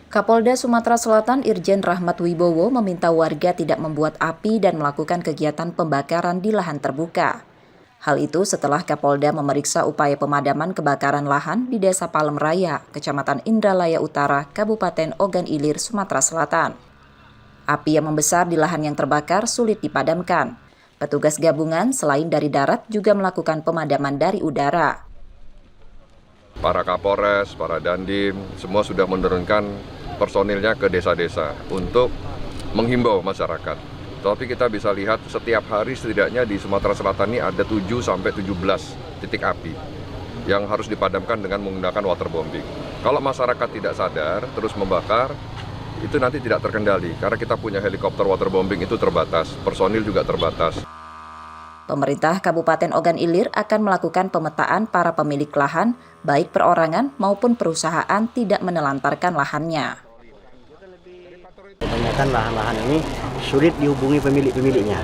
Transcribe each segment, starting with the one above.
Kapolda Sumatera Selatan Irjen Rahmat Wibowo meminta warga tidak membuat api dan melakukan kegiatan pembakaran di lahan terbuka. Hal itu setelah Kapolda memeriksa upaya pemadaman kebakaran lahan di Desa Palem Raya, Kecamatan Indralaya Utara, Kabupaten Ogan Ilir, Sumatera Selatan. Api yang membesar di lahan yang terbakar sulit dipadamkan. Petugas gabungan selain dari darat juga melakukan pemadaman dari udara. Para Kapolres, para Dandim, semua sudah menurunkan personilnya ke desa-desa untuk menghimbau masyarakat. Tapi kita bisa lihat setiap hari setidaknya di Sumatera Selatan ini ada 7-17 titik api yang harus dipadamkan dengan menggunakan waterbombing. Kalau masyarakat tidak sadar terus membakar, itu nanti tidak terkendali karena kita punya helikopter waterbombing itu terbatas, personil juga terbatas. Pemerintah Kabupaten Ogan Ilir akan melakukan pemetaan para pemilik lahan, baik perorangan maupun perusahaan tidak menelantarkan lahannya. Kebanyakan lahan-lahan ini sulit dihubungi pemilik-pemiliknya.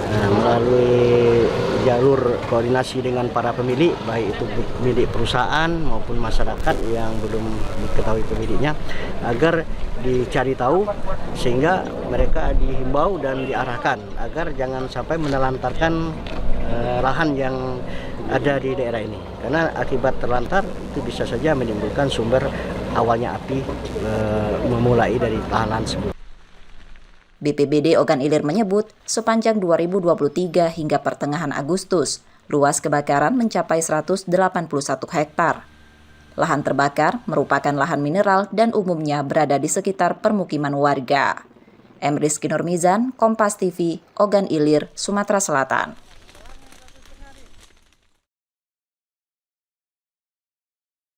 Melalui jalur koordinasi dengan para pemilik, baik itu pemilik perusahaan maupun masyarakat yang belum diketahui pemiliknya, agar dicari tahu sehingga mereka dihimbau dan diarahkan agar jangan sampai menelantarkan lahan yang ada di daerah ini. Karena akibat terlantar itu bisa saja menimbulkan sumber awalnya api memulai dari lahan tersebut. BPBD Ogan Ilir menyebut, sepanjang 2023 hingga pertengahan Agustus, luas kebakaran mencapai 181 hektar. Lahan terbakar merupakan lahan mineral dan umumnya berada di sekitar permukiman warga. M. Rizky Nurmizan, Kompas TV, Ogan Ilir, Sumatera Selatan.